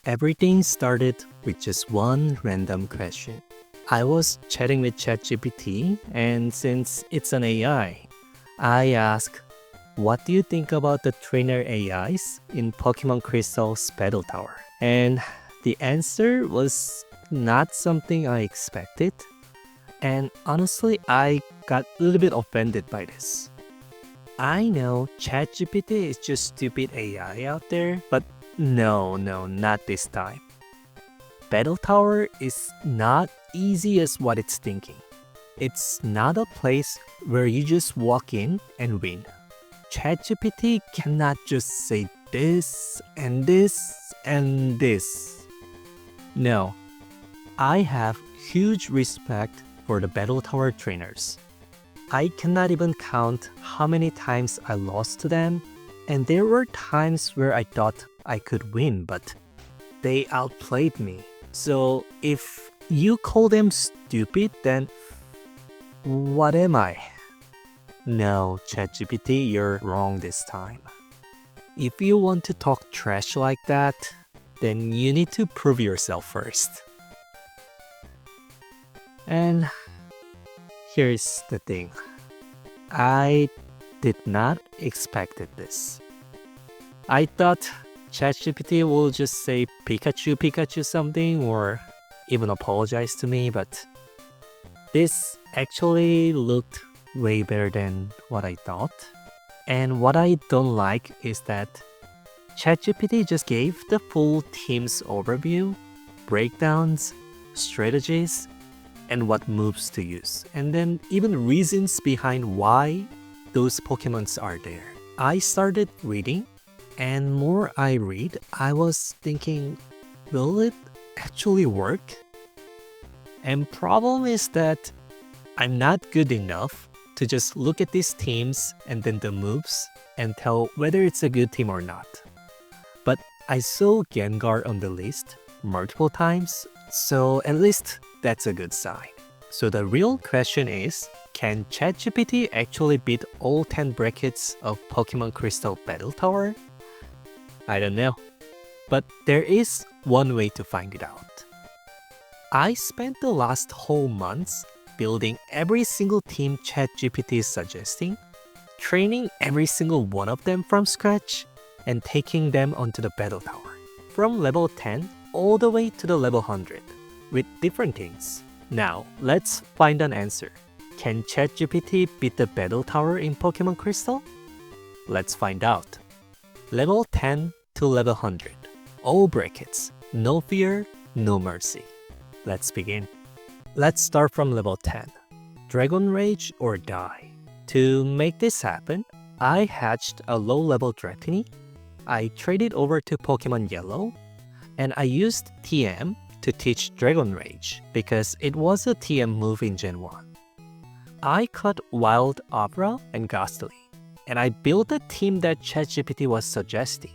Everything started with just one random question. I was chatting with ChatGPT, and since it's an AI, I asked, what do you think about the trainer AIs in Pokemon Crystal's Battle Tower? And the answer was not something I expected. And honestly, I got a little bit offended by this. I know ChatGPT is just stupid AI out there, but no, not this time. Battle Tower is not easy as what it's thinking. It's not a place where you just walk in and win. ChatGPT cannot just say this and this and this. No, I have huge respect for the Battle Tower trainers. I cannot even count how many times I lost to them, and there were times where I thought I could win, but they outplayed me. So if you call them stupid, then what am I? No, ChatGPT, you're wrong this time. If you want to talk trash like that, then you need to prove yourself first. And here's the thing. I did not expect this. I thought ChatGPT will just say Pikachu something or even apologize to me, but this actually looked way better than what I thought. And what I don't like is that ChatGPT just gave the full team's overview, breakdowns, strategies, and what moves to use, and then even reasons behind why those Pokemons are there. I started reading, and more I read, I was thinking, will it actually work? And problem is that I'm not good enough to just look at these teams and then the moves and tell whether it's a good team or not. But I saw Gengar on the list multiple times, so at least that's a good sign. So the real question is, can ChatGPT actually beat all 10 brackets of Pokemon Crystal Battle Tower? I don't know, but there is one way to find it out. I spent the last whole months building every single team ChatGPT is suggesting, training every single one of them from scratch, and taking them onto the Battle Tower, from level 10 all the way to the level 100, with different things. Now, let's find an answer. Can ChatGPT beat the Battle Tower in Pokemon Crystal? Let's find out. Level 10 to level 100. All brackets. No fear, no mercy. Let's begin. Let's start from level 10. Dragon Rage or die. To make this happen, I hatched a low-level Dratini. I traded over to Pokemon Yellow, and I used TM to teach Dragon Rage because it was a TM move in Gen 1. I caught Wild Abra and Ghastly, and I built a team that ChatGPT was suggesting.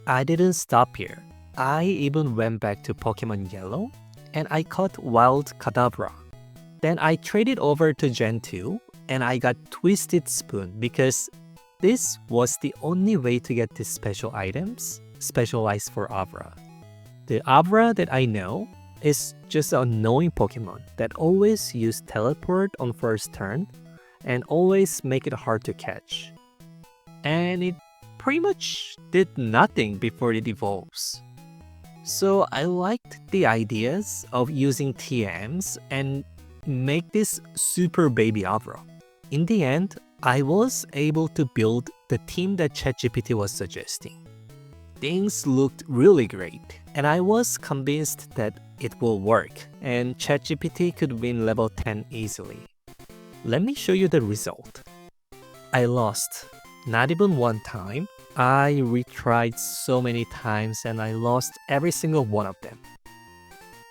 I didn't stop here. I even went back to Pokemon Yellow, and I caught Wild Kadabra. Then I traded over to Gen 2, and I got Twisted Spoon because this was the only way to get these special items specialized for Abra. The Abra that I know is just an annoying Pokemon that always use Teleport on first turn and always make it hard to catch. And it pretty much did nothing before it evolves. So I liked the ideas of using TMs and make this super baby Abra. In the end, I was able to build the team that ChatGPT was suggesting. Things looked really great, and I was convinced that it will work and ChatGPT could win level 10 easily. Let me show you the result. I lost, not even one time. I retried so many times and I lost every single one of them.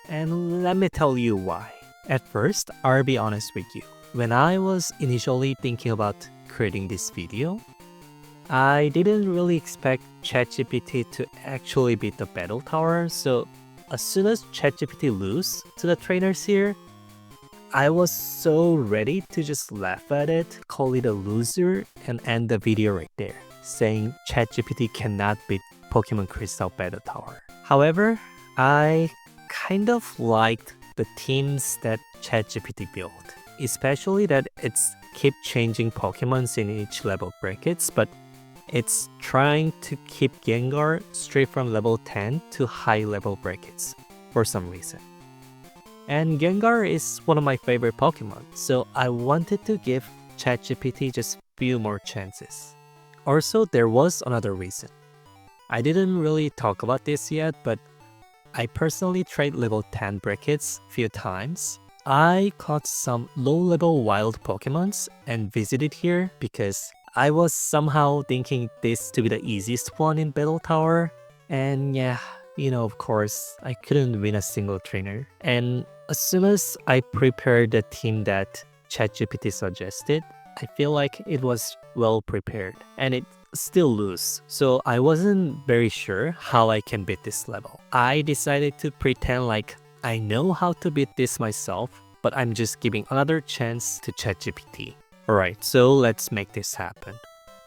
And let me tell you why. At first, I'll be honest with you. When I was initially thinking about creating this video, I didn't really expect ChatGPT to actually beat the Battle Tower, so as soon as ChatGPT lose to the trainers here, I was so ready to just laugh at it, call it a loser, and end the video right there, saying ChatGPT cannot beat Pokemon Crystal Battle Tower. However, I kind of liked the teams that ChatGPT built, especially that it's keep changing Pokemons in each level brackets, but it's trying to keep Gengar straight from level 10 to high level brackets for some reason. And Gengar is one of my favorite Pokemon, so I wanted to give ChatGPT just few more chances. Also, there was another reason. I didn't really talk about this yet, but I personally tried level 10 brackets few times. I caught some low-level wild Pokemons and visited here because I was somehow thinking this to be the easiest one in Battle Tower. And yeah, of course, I couldn't win a single trainer. And as soon as I prepared the team that ChatGPT suggested, I feel like it was well prepared and it still lose. So I wasn't very sure how I can beat this level. I decided to pretend like I know how to beat this myself, but I'm just giving another chance to ChatGPT. Alright, so let's make this happen.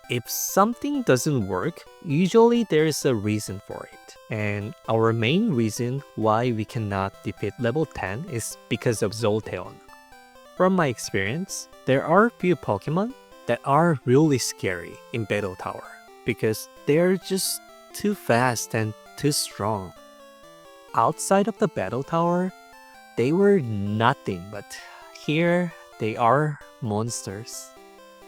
If something doesn't work, usually there's a reason for it. And our main reason why we cannot defeat level 10 is because of Zolteon. From my experience, there are few Pokemon that are really scary in Battle Tower because they're just too fast and too strong. Outside of the Battle Tower, they were nothing, but here they are monsters.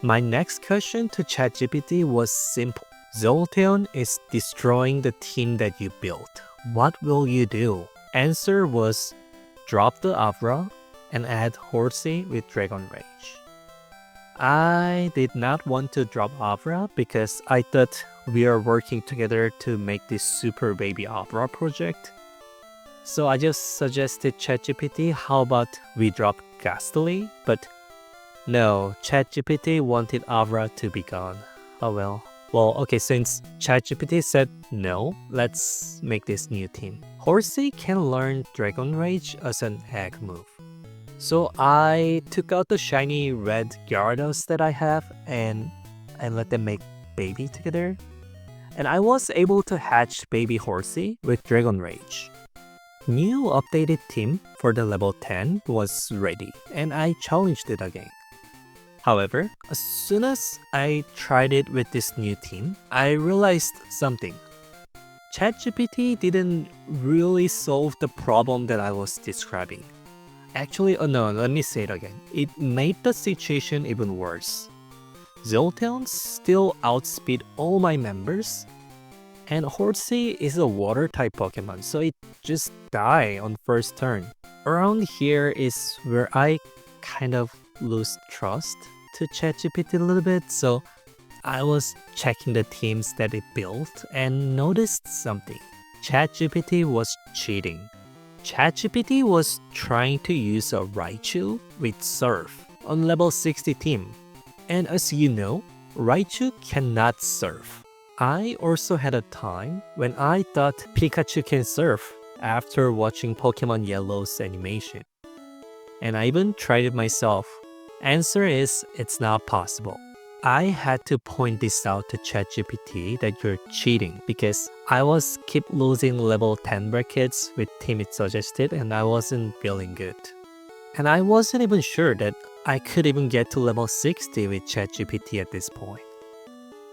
My next question to ChatGPT was simple. Zolteon is destroying the team that you built. What will you do? Answer was drop the Avra and add Horsea with Dragon Rage. I did not want to drop Avra because I thought we are working together to make this Super Baby Avra project. So I just suggested ChatGPT, how about we drop Gastly? But no, ChatGPT wanted Avra to be gone. Oh well. Well, okay, since ChatGPT said no, let's make this new team. Horsea can learn Dragon Rage as an egg move. So I took out the shiny red Gyarados that I have and I let them make baby together. And I was able to hatch baby Horsea with Dragon Rage. New updated team for the level 10 was ready and I challenged it again. However, as soon as I tried it with this new team, I realized something. ChatGPT didn't really solve the problem that I was describing. Actually, no, let me say it again. It made the situation even worse. Zolteon still outspeed all my members, and Horsea is a water-type Pokemon, so it just died on first turn. Around here is where I kind of lose trust to ChatGPT a little bit, so I was checking the teams that it built and noticed something. ChatGPT was cheating. ChatGPT was trying to use a Raichu with Surf on level 60 team. And as you know, Raichu cannot surf. I also had a time when I thought Pikachu can surf after watching Pokemon Yellow's animation. And I even tried it myself. Answer is, it's not possible. I had to point this out to ChatGPT that you're cheating because I was keep losing level 10 brackets with team it suggested and I wasn't feeling good. And I wasn't even sure that I could even get to level 60 with ChatGPT at this point.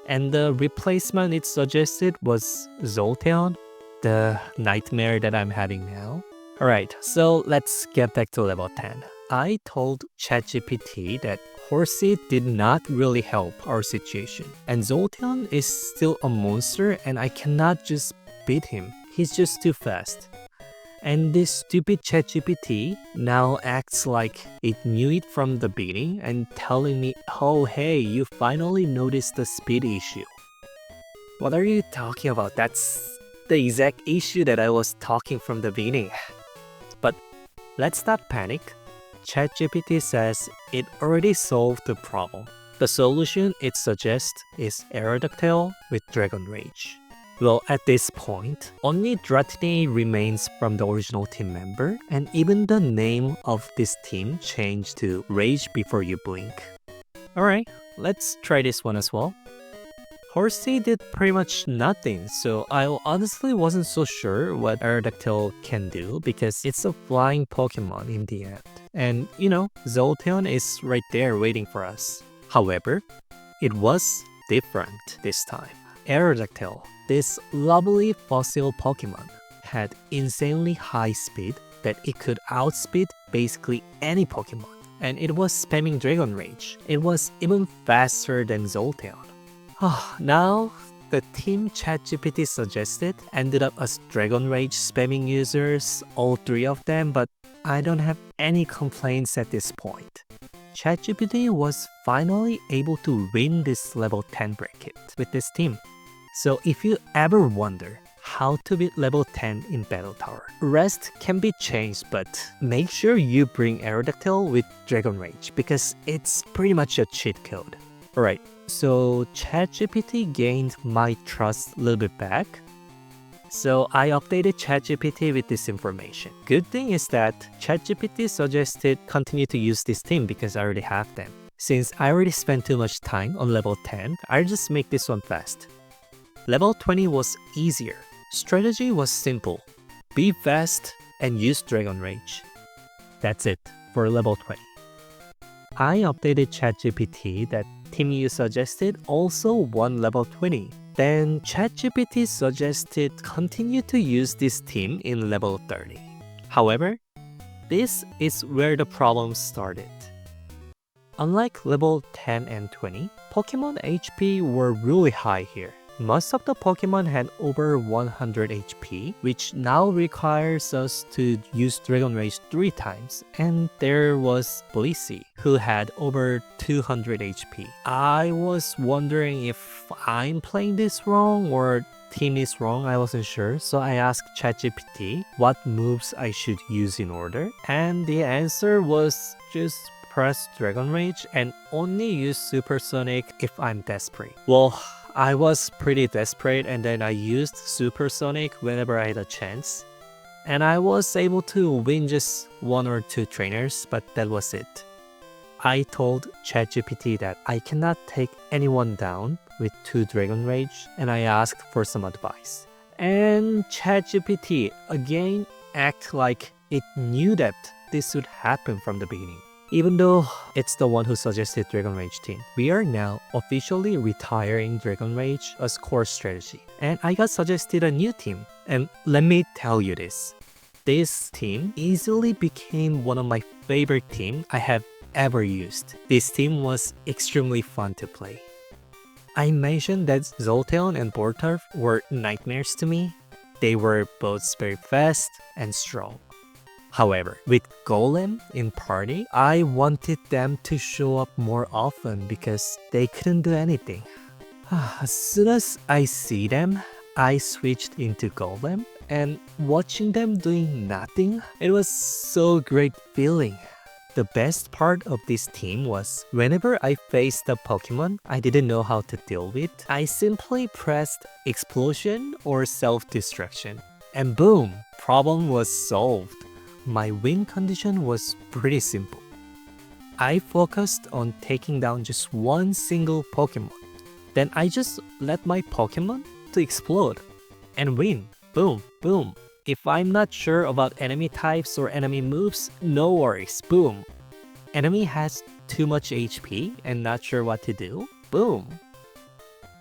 And the replacement it suggested was Zolteon, the nightmare that I'm having now. Alright, so let's get back to level 10. I told ChatGPT that Horsea did not really help our situation. And Zolteon is still a monster and I cannot just beat him. He's just too fast. And this stupid ChatGPT now acts like it knew it from the beginning and telling me, oh hey, you finally noticed the speed issue. What are you talking about? That's the exact issue that I was talking from the beginning. But let's not panic. ChatGPT says it already solved the problem. The solution it suggests is Aerodactyl with Dragon Rage. Well, at this point, only Dratini remains from the original team member, and even the name of this team changed to Rage Before You Blink. Alright, let's try this one as well. Horsea did pretty much nothing, so I honestly wasn't so sure what Aerodactyl can do because it's a flying Pokemon in the end. And you know, Zolteon is right there waiting for us. However, it was different this time. Aerodactyl, this lovely fossil Pokemon, had insanely high speed that it could outspeed basically any Pokemon. And it was spamming Dragon Rage. It was even faster than Zolteon. Now, the team ChatGPT suggested ended up as Dragon Rage spamming users, all three of them, but I don't have any complaints at this point. ChatGPT was finally able to win this level 10 bracket with this team. So if you ever wonder how to beat level 10 in Battle Tower, rest can be changed, but make sure you bring Aerodactyl with Dragon Rage because it's pretty much a cheat code. Alright, so ChatGPT gained my trust a little bit back. So I updated ChatGPT with this information. Good thing is that ChatGPT suggested continue to use this team because I already have them. Since I already spent too much time on level 10, I'll just make this one fast. Level 20 was easier. Strategy was simple. Be fast and use Dragon Rage. That's it for level 20. I updated ChatGPT that team you suggested also won level 20. Then ChatGPT suggested continue to use this team in level 30. However, this is where the problem started. Unlike level 10 and 20, Pokemon HP were really high here. Most of the Pokemon had over 100 HP, which now requires us to use Dragon Rage 3 times. And there was Blissey, who had over 200 HP. I was wondering if I'm playing this wrong or team is wrong, I wasn't sure. So I asked ChatGPT what moves I should use in order. And the answer was just press Dragon Rage and only use Supersonic if I'm desperate. Well, I was pretty desperate and then I used Supersonic whenever I had a chance. And I was able to win just 1 or 2 trainers, but that was it. I told ChatGPT that I cannot take anyone down with 2 Dragon Rage and I asked for some advice. And ChatGPT again acted like it knew that this would happen from the beginning. Even though it's the one who suggested Dragon Rage team, we are now officially retiring Dragon Rage as core strategy. And I got suggested a new team. And let me tell you this. This team easily became one of my favorite teams I have ever used. This team was extremely fun to play. I mentioned that Zolteon and Borturf were nightmares to me. They were both very fast and strong. However, with Golem in party, I wanted them to show up more often because they couldn't do anything. As soon as I see them, I switched into Golem and watching them doing nothing, it was so great feeling. The best part of this team was whenever I faced a Pokemon I didn't know how to deal with, I simply pressed Explosion or Self-Destruction. And boom, problem was solved. My win condition was pretty simple. I focused on taking down just one single Pokemon. Then I just let my Pokemon to explode and win. Boom, boom. If I'm not sure about enemy types or enemy moves, no worries. Boom. Enemy has too much HP and not sure what to do. Boom.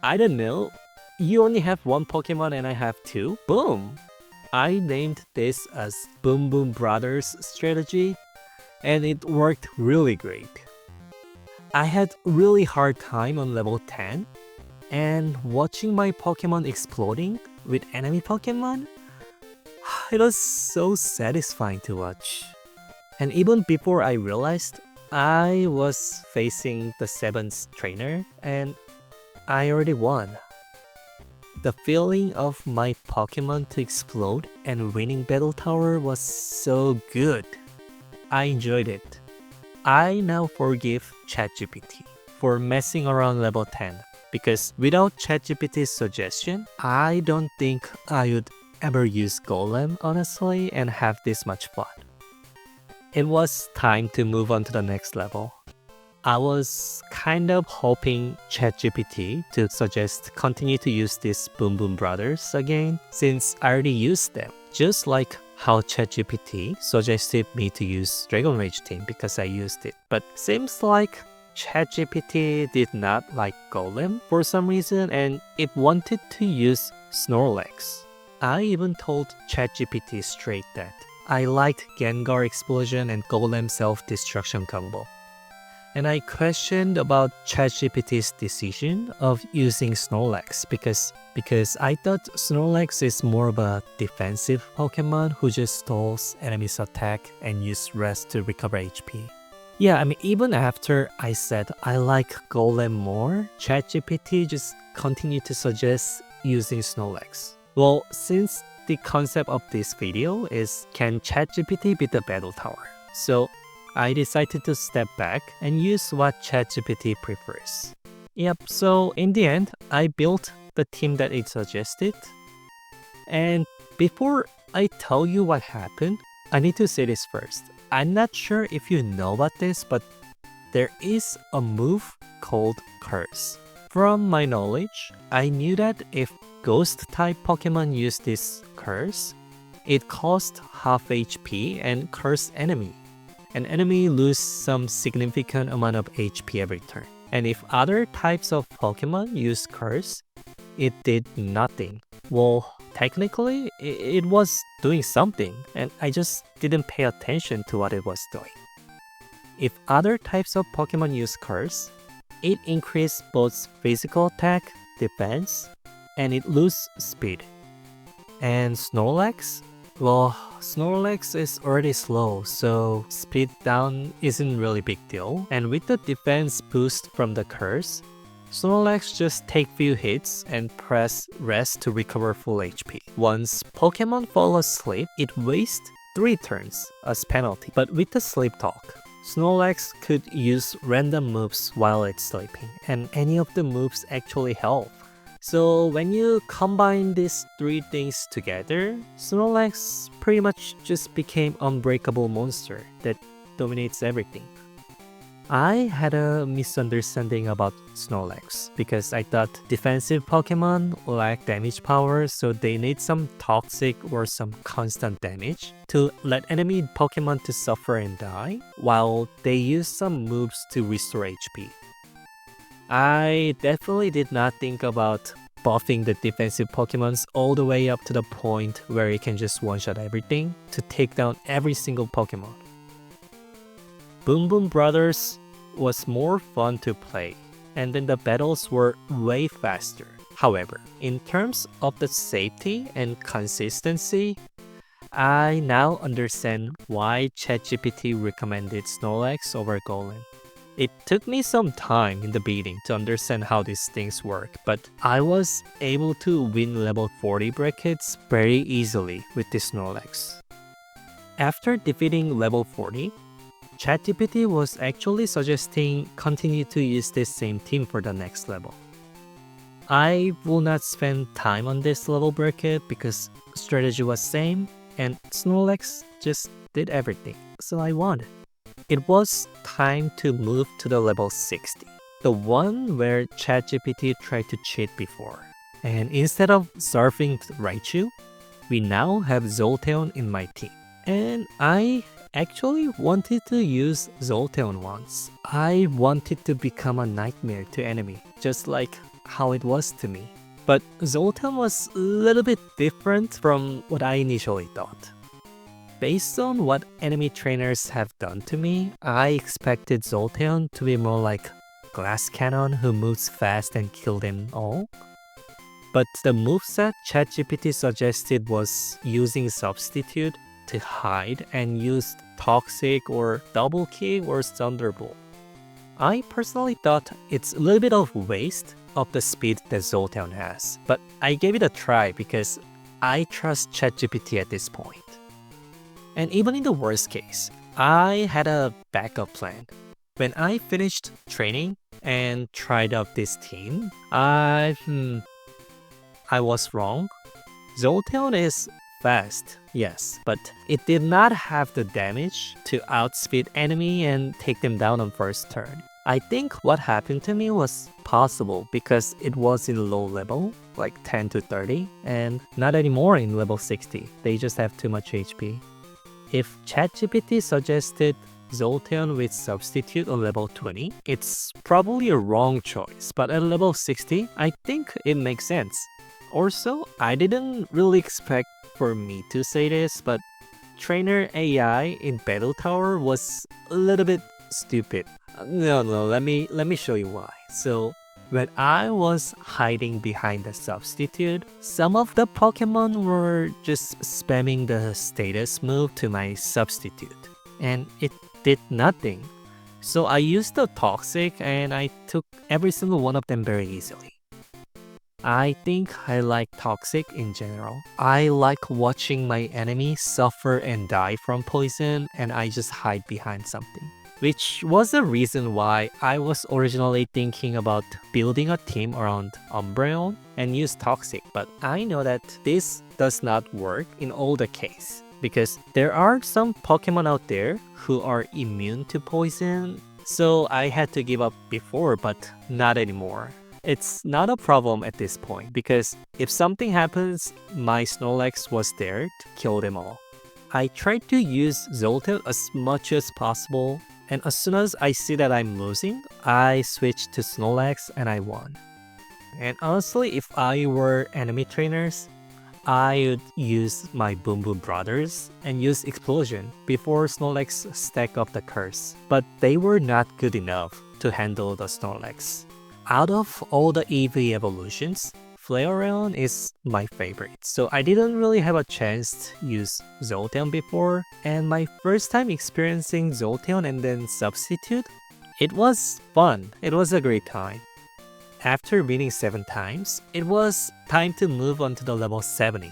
I don't know. You only have one Pokemon and I have 2. Boom. I named this as Boom Boom Brothers strategy and it worked really great. I had really hard time on level 10 and watching my Pokemon exploding with enemy Pokemon, it was so satisfying to watch. And even before I realized, I was facing the 7th trainer and I already won. The feeling of my Pokemon to explode and winning Battle Tower was so good. I enjoyed it. I now forgive ChatGPT for messing around level 10 because without ChatGPT's suggestion, I don't think I would ever use Golem honestly and have this much fun. It was time to move on to the next level. I was kind of hoping ChatGPT to suggest continue to use this Boom Boom Brothers again since I already used them. Just like how ChatGPT suggested me to use Dragon Rage team because I used it. But seems like ChatGPT did not like Golem for some reason and it wanted to use Snorlax. I even told ChatGPT straight that I liked Gengar Explosion and Golem Self-Destruction combo. And I questioned about ChatGPT's decision of using Snorlax because I thought Snorlax is more of a defensive Pokemon who just stalls enemies' attack and use rest to recover HP. Yeah, I mean, even after I said I like Golem more, ChatGPT just continued to suggest using Snorlax. Well, since the concept of this video is can ChatGPT beat the battle tower? So I decided to step back and use what ChatGPT prefers. Yep, so in the end, I built the team that it suggested. And before I tell you what happened, I need to say this first. I'm not sure if you know about this, but there is a move called Curse. From my knowledge, I knew that if Ghost-type Pokemon use this Curse, it costs half HP and curse enemy. An enemy lose some significant amount of HP every turn. And if other types of Pokemon use Curse, it did nothing. Well, technically, it was doing something, and I just didn't pay attention to what it was doing. If other types of Pokemon use Curse, it increases both physical attack, defense, and it loses speed. And Snorlax? Well, Snorlax is already slow, so speed down isn't really big deal. And with the defense boost from the Curse, Snorlax just take few hits and press rest to recover full HP. Once Pokemon fall asleep, it wastes 3 turns as penalty. But with the sleep talk, Snorlax could use random moves while it's sleeping, and any of the moves actually help. So when you combine these 3 things together, Snorlax pretty much just became unbreakable monster that dominates everything. I had a misunderstanding about Snorlax because I thought defensive Pokemon lack damage power, so they need some toxic or some constant damage to let enemy Pokemon to suffer and die, while they use some moves to restore HP. I definitely did not think about buffing the defensive Pokemons all the way up to the point where you can just one-shot everything to take down every single Pokemon. Boom Boom Brothers was more fun to play, and then the battles were way faster. However, in terms of the safety and consistency, I now understand why ChatGPT recommended Snorlax over Golem. It took me some time in the beginning to understand how these things work, but I was able to win level 40 brackets very easily with this Snorlax. After defeating level 40, ChatGPT was actually suggesting continue to use this same team for the next level. I will not spend time on this level bracket because strategy was same and Snorlax just did everything, so I won. It was time to move to the level 60, the one where ChatGPT tried to cheat before. And instead of surfing Raichu, we now have Zolteon in my team. And I actually wanted to use Zolteon once. I wanted to become a nightmare to enemy, just like how it was to me. But Zolteon was a little bit different from what I initially thought. Based on what enemy trainers have done to me, I expected Zolteon to be more like Glass Cannon who moves fast and kill them all. But the moveset ChatGPT suggested was using Substitute to hide and use Toxic or Double Kick or Thunderbolt. I personally thought it's a little bit of waste of the speed that Zolteon has, but I gave it a try because I trust ChatGPT at this point. And even in the worst case, I had a backup plan. When I finished training and tried out this team, I was wrong. Zolteon is fast, yes, but it did not have the damage to outspeed enemy and take them down on first turn. I think what happened to me was possible because it was in low level, like 10 to 30, and not anymore in level 60. They just have too much HP. If ChatGPT suggested Zolteon with substitute on level 20, it's probably a wrong choice, but at level 60, I think it makes sense. Also, I didn't really expect for me to say this, but trainer AI in Battle Tower was a little bit stupid. No, let me show you why. So, when I was hiding behind the substitute, some of the Pokemon were just spamming the status move to my substitute, and it did nothing. So I used the Toxic and I took every single one of them very easily. I think I like Toxic in general. I like watching my enemy suffer and die from poison, and I just hide behind something. Which was the reason why I was originally thinking about building a team around Umbreon and use Toxic, but I know that this does not work in all the case, because there are some Pokemon out there who are immune to poison, so I had to give up before, but not anymore. It's not a problem at this point, because if something happens, my Snorlax was there to kill them all. I tried to use Zolteon as much as possible, and as soon as I see that I'm losing, I switched to Snorlax and I won. And honestly, if I were enemy trainers, I would use my Boom Boom Brothers and use Explosion before Snorlax stack up the curse. But they were not good enough to handle the Snorlax. Out of all the EV evolutions, Flareon is my favorite, so I didn't really have a chance to use Zolteon before, and my first time experiencing Zolteon and then Substitute, it was fun. It was a great time. After winning 7 times, it was time to move on to the level 70.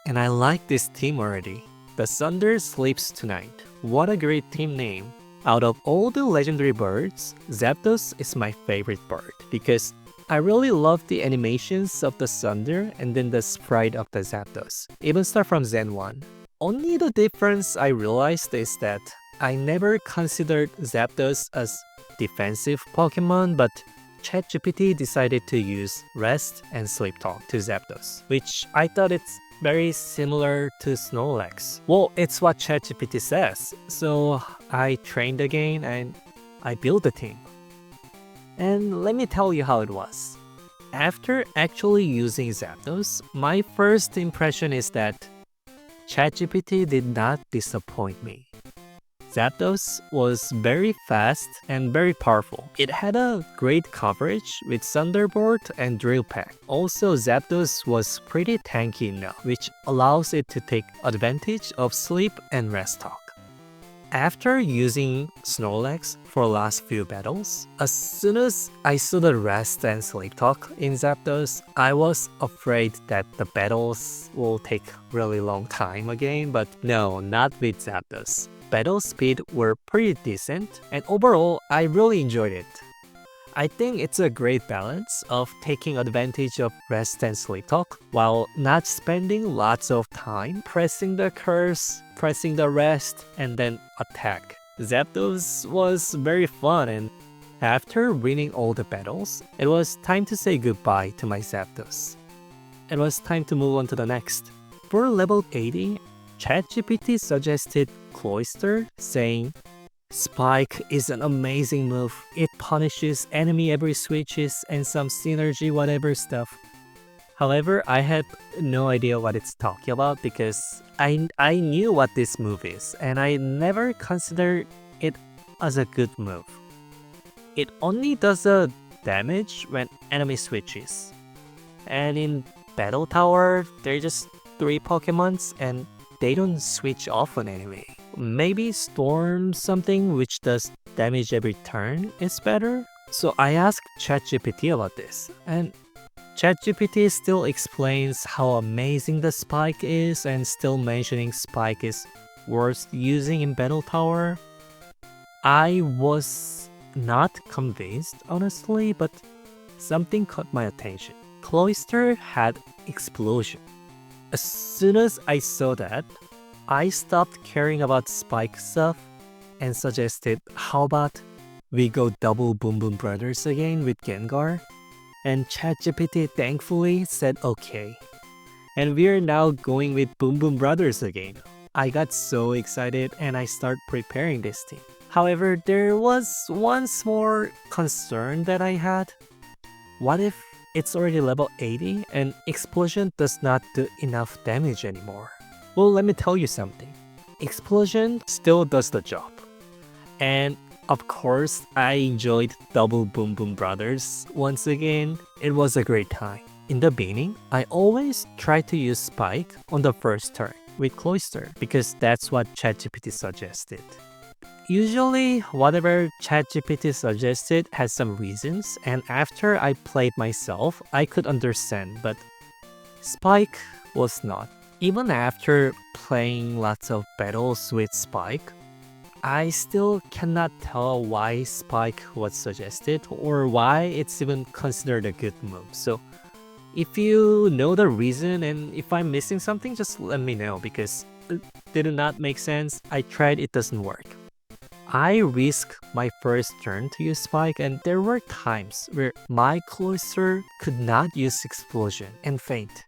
And I like this team already. The Thunder sleeps tonight. What a great team name. Out of all the legendary birds, Zapdos is my favorite bird because I really love the animations of the Thunder and then the sprite of the Zapdos, even start from Zen 1. Only the difference I realized is that I never considered Zapdos as defensive Pokemon, but ChatGPT decided to use Rest and Sleep Talk to Zapdos, which I thought it's very similar to Snorlax. Well, it's what ChatGPT says, so I trained again and I built a team. And let me tell you how it was. After actually using Zapdos, my first impression is that ChatGPT did not disappoint me. Zapdos was very fast and very powerful. It had a great coverage with Thunderbolt and Drill Peck. Also, Zapdos was pretty tanky enough, which allows it to take advantage of Sleep and Rest Talk. After using Snorlax for last few battles, as soon as I saw the Rest and Sleep Talk in Zapdos, I was afraid that the battles will take really long time again, but no, not with Zapdos. Battle speed were pretty decent, and overall, I really enjoyed it. I think it's a great balance of taking advantage of Rest and Sleep Talk while not spending lots of time pressing the curse, pressing the rest, and then attack. Zapdos was very fun, and after winning all the battles, it was time to say goodbye to my Zapdos. It was time to move on to the next. For level 80, ChatGPT suggested Cloyster, saying, "Spike is an amazing move. It punishes enemy every switches and some synergy whatever stuff." However, I had no idea what it's talking about because I knew what this move is and I never considered it as a good move. It only does a damage when enemy switches. And in Battle Tower, there are just 3 Pokemons and they don't switch often anyway. Maybe Storm something which does damage every turn is better? So I asked ChatGPT about this, and ChatGPT still explains how amazing the Spike is and still mentioning Spike is worth using in Battle Tower. I was not convinced honestly, but something caught my attention. Cloyster had Explosion. As soon as I saw that, I stopped caring about Spike stuff and suggested, how about we go double Boom Boom Brothers again with Gengar, and ChatGPT thankfully said okay. And we're now going with Boom Boom Brothers again. I got so excited and I start preparing this team. However, there was one more concern that I had. What if it's already level 80 and Explosion does not do enough damage anymore? Well, let me tell you something. Explosion still does the job. And of course, I enjoyed Double Boom Boom Brothers once again. It was a great time. In the beginning, I always try to use Spike on the first turn with Cloyster because that's what ChatGPT suggested. Usually, whatever ChatGPT suggested has some reasons, and after I played myself, I could understand, but Spike was not. Even after playing lots of battles with Spike, I still cannot tell why Spike was suggested or why it's even considered a good move. So if you know the reason and if I'm missing something, just let me know because it did not make sense. I tried, it doesn't work. I risked my first turn to use Spike and there were times where my Cloyster could not use Explosion and faint.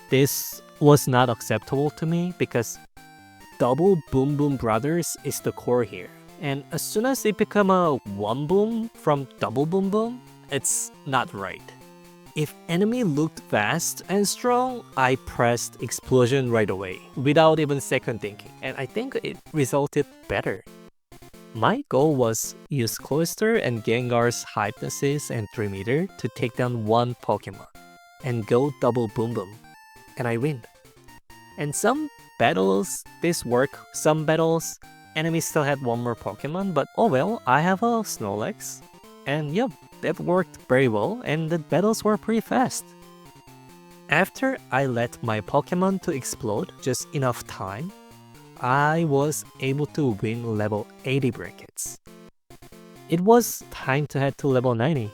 This was not acceptable to me because Double Boom Boom Brothers is the core here. And as soon as it become a one boom from Double Boom Boom, it's not right. If enemy looked fast and strong, I pressed Explosion right away without even second thinking, and I think it resulted better. My goal was use Cloyster and Gengar's Hypnosis and 3-meter to take down one Pokemon and go Double Boom Boom, and I win. And some battles this worked, some battles enemies still had one more Pokemon, but oh well, I have a Snorlax, and yep, that worked very well and the battles were pretty fast. After I let my Pokemon to explode just enough time, I was able to win level 80 brackets. It was time to head to level 90.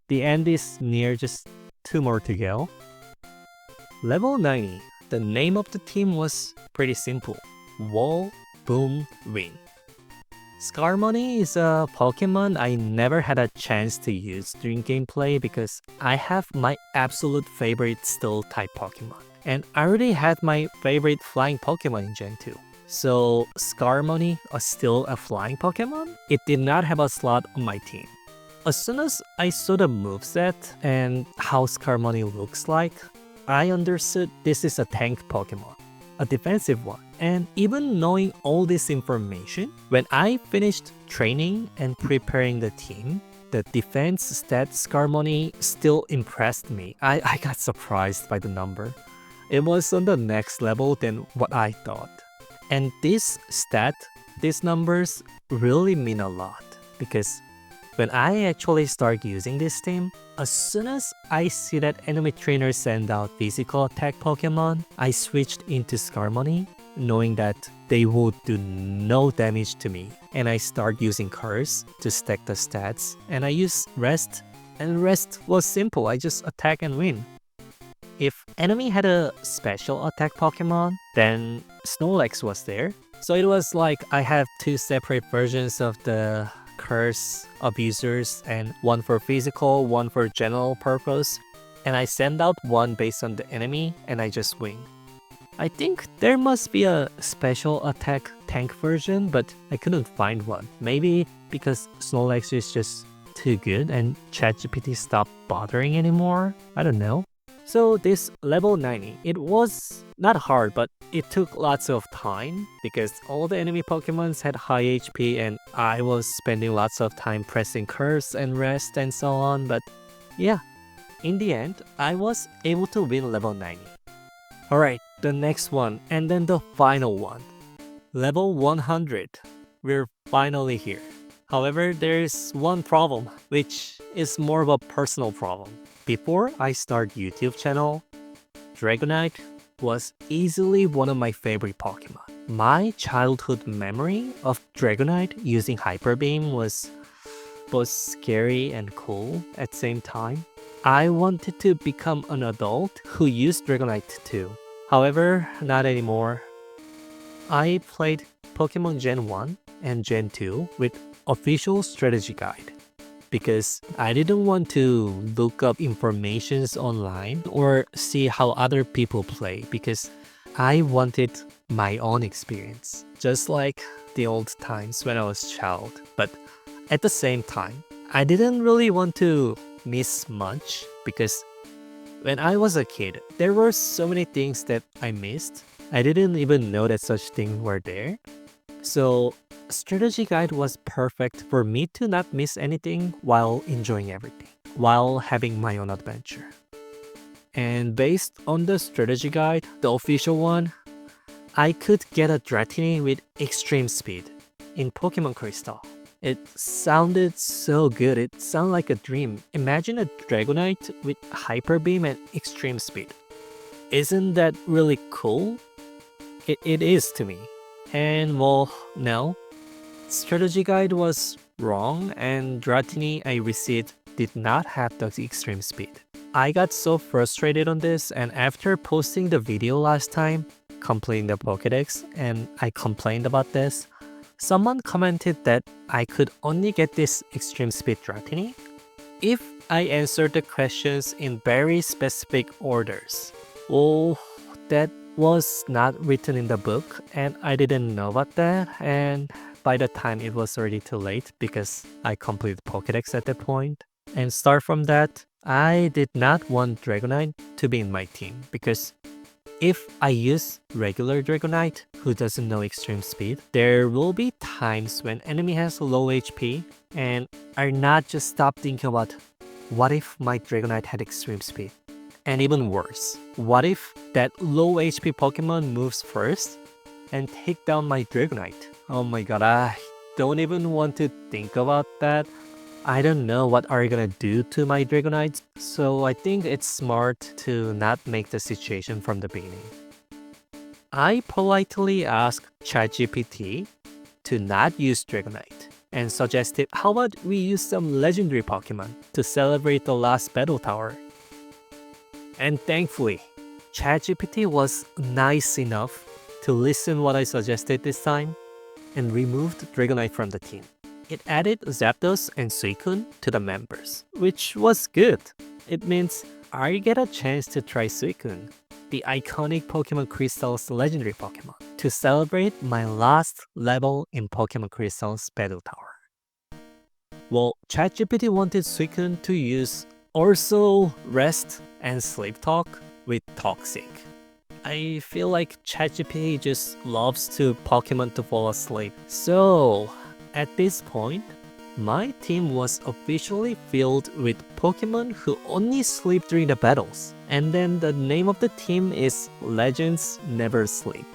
The end is near, just 2 more to go. Level 90. The name of the team was pretty simple. Wall, Boom, Win. Skarmory is a Pokemon I never had a chance to use during gameplay because I have my absolute favorite Steel type Pokemon. And I already had my favorite flying Pokemon in Gen 2. So Skarmory is still a flying Pokemon? It did not have a slot on my team. As soon as I saw the moveset and how Skarmory looks like, I understood this is a tank Pokemon, a defensive one. And even knowing all this information, when I finished training and preparing the team, the defense stat Skarmory still impressed me. I got surprised by the number. It was on the next level than what I thought. And this stat, these numbers really mean a lot because when I actually start using this team, as soon as I see that enemy trainer send out physical attack Pokemon, I switched into Skarmory, knowing that they would do no damage to me. And I start using Curse to stack the stats, and I use Rest, and Rest was simple, I just attack and win. If enemy had a special attack Pokemon, then Snorlax was there. So it was like I have 2 separate versions of the Curse abusers, and one for physical, one for general purpose, and I send out one based on the enemy and I just win. I think there must be a special attack tank version, but I couldn't find one. Maybe because Snorlax is just too good and ChatGPT stopped bothering anymore? I don't know. So this level 90, it was not hard, but it took lots of time because all the enemy Pokemons had high HP and I was spending lots of time pressing Curse and Rest and so on, but yeah, in the end, I was able to win level 90. Alright, the next one, and then the final one. Level 100. We're finally here. However, there's one problem, which is more of a personal problem. Before I start YouTube channel, Dragonite was easily one of my favorite Pokemon. My childhood memory of Dragonite using Hyper Beam was both scary and cool at the same time. I wanted to become an adult who used Dragonite too. However, not anymore. I played Pokemon Gen 1 and Gen 2 with official strategy guide because I didn't want to look up informations online or see how other people play because I wanted my own experience, just like the old times when I was a child. But at the same time, I didn't really want to miss much because when I was a kid, there were so many things that I missed. I didn't even know that such things were there. So, strategy guide was perfect for me to not miss anything while enjoying everything, while having my own adventure. And based on the strategy guide, the official one, I could get a Dratini with extreme speed in Pokemon Crystal. It sounded so good. It sounded like a dream. Imagine a Dragonite with Hyper Beam and extreme speed. Isn't that really cool? It is to me. And well, no. Strategy guide was wrong and Dratini I received did not have the extreme speed. I got so frustrated on this and after posting the video last time, completing the Pokédex, and I complained about this, someone commented that I could only get this extreme speed Dratini if I answered the questions in very specific orders. Well, that was not written in the book and I didn't know about that, and by the time it was already too late because I completed Pokédex at that point. And start from that, I did not want Dragonite to be in my team because if I use regular Dragonite who doesn't know extreme speed, there will be times when enemy has low HP and are not just stop thinking about what if my Dragonite had extreme speed? And even worse, what if that low HP Pokemon moves first and take down my Dragonite? Oh my god, I don't even want to think about that. I don't know what are you gonna do to my Dragonite, so I think it's smart to not make the situation from the beginning. I politely asked ChatGPT to not use Dragonite and suggested how about we use some legendary Pokemon to celebrate the last battle tower. And thankfully, ChatGPT was nice enough to listen what I suggested this time and removed Dragonite from the team. It added Zapdos and Suicune to the members, which was good. It means I get a chance to try Suicune, the iconic Pokemon Crystal's legendary Pokemon, to celebrate my last level in Pokemon Crystal's Battle Tower. Well, ChatGPT wanted Suicune to use also rest and sleep talk with Toxic. I feel like ChatGPT just loves to Pokemon to fall asleep. So, at this point, my team was officially filled with Pokemon who only sleep during the battles. And then the name of the team is Legends Never Sleep.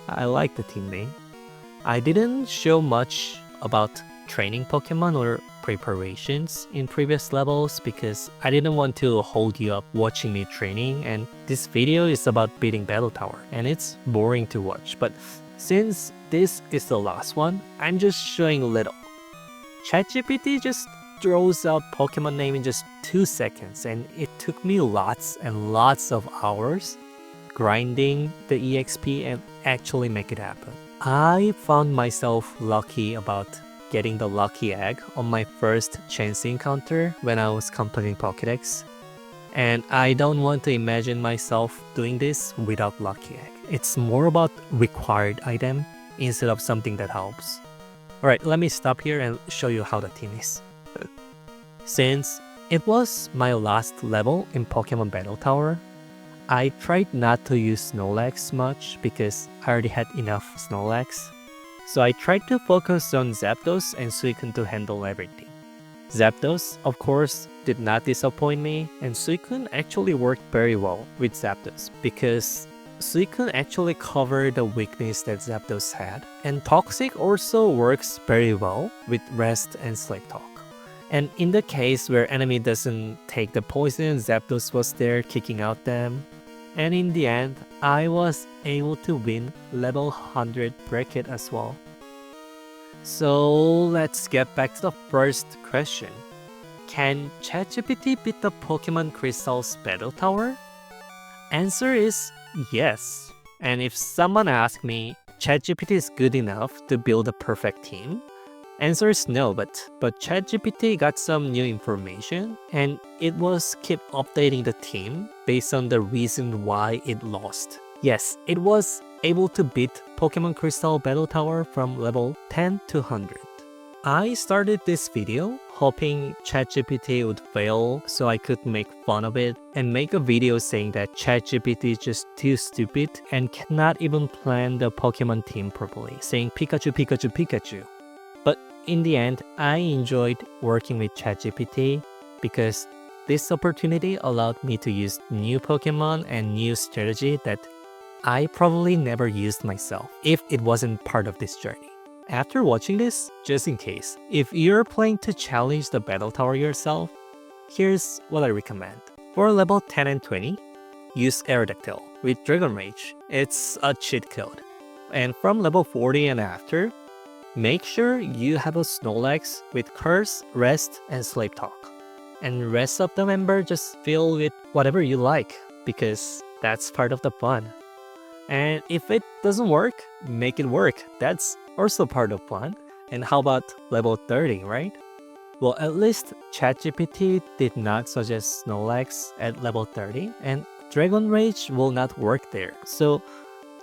I like the team name. I didn't show much about training Pokemon or preparations in previous levels because I didn't want to hold you up watching me training, and this video is about beating Battle Tower and it's boring to watch, but since this is the last one, I'm just showing a little. ChatGPT just throws out Pokemon name in just 2 seconds and it took me lots and lots of hours grinding the EXP and actually make it happen. I found myself lucky about getting the lucky egg on my first chance encounter when I was completing Pokédex. And I don't want to imagine myself doing this without lucky egg. It's more about required item instead of something that helps. Alright, let me stop here and show you how the team is. Since it was my last level in Pokemon Battle Tower, I tried not to use Snorlax much because I already had enough Snorlax. So I tried to focus on Zapdos and Suicune to handle everything. Zapdos, of course, did not disappoint me, and Suicune actually worked very well with Zapdos because Suicune actually covered the weakness that Zapdos had, and Toxic also works very well with Rest and Sleep Talk. And in the case where enemy doesn't take the poison, Zapdos was there kicking out them. And in the end, I was able to win level 100 bracket as well. So let's get back to the first question. Can ChatGPT beat the Pokemon Crystal's Battle Tower? Answer is yes. And if someone asks me, ChatGPT is good enough to build a perfect team, Answer is no, but ChatGPT got some new information and it was keep updating the team based on the reason why it lost. Yes, it was able to beat Pokemon Crystal Battle Tower from level 10 to 100. I started this video hoping ChatGPT would fail so I could make fun of it and make a video saying that ChatGPT is just too stupid and cannot even plan the Pokemon team properly, saying Pikachu, Pikachu, Pikachu. But in the end, I enjoyed working with ChatGPT because this opportunity allowed me to use new Pokemon and new strategy that I probably never used myself if it wasn't part of this journey. After watching this, just in case, if you're planning to challenge the Battle Tower yourself, here's what I recommend. For level 10 and 20, use Aerodactyl with Dragon Rage. It's a cheat code. And from level 40 and after, make sure you have a Snorlax with Curse, Rest, and Slave Talk. And rest of the member just fill with whatever you like, because that's part of the fun. And if it doesn't work, make it work. That's also part of fun. And how about level 30, right? Well, at least ChatGPT did not suggest Snorlax at level 30, and Dragon Rage will not work there. So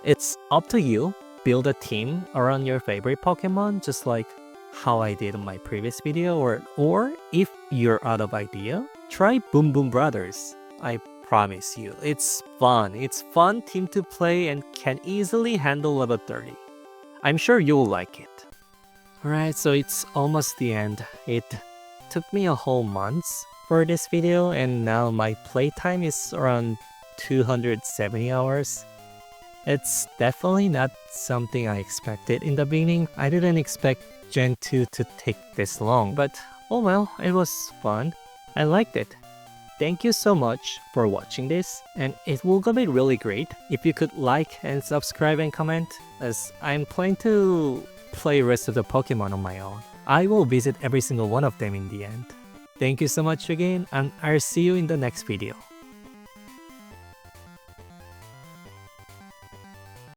it's up to you. Build a team around your favorite Pokemon, just like how I did in my previous video, or if you're out of idea, try Boom Boom Brothers. I promise you, it's fun. It's fun team to play and can easily handle level 30. I'm sure you'll like it. Alright, so it's almost the end. It took me a whole month for this video and now my playtime is around 270 hours. It's definitely not something I expected in the beginning. I didn't expect Gen 2 to take this long, but oh well, it was fun. I liked it. Thank you so much for watching this, and it will be really great if you could like and subscribe and comment, as I'm planning to play rest of the Pokemon on my own. I will visit every single one of them in the end. Thank you so much again, and I'll see you in the next video.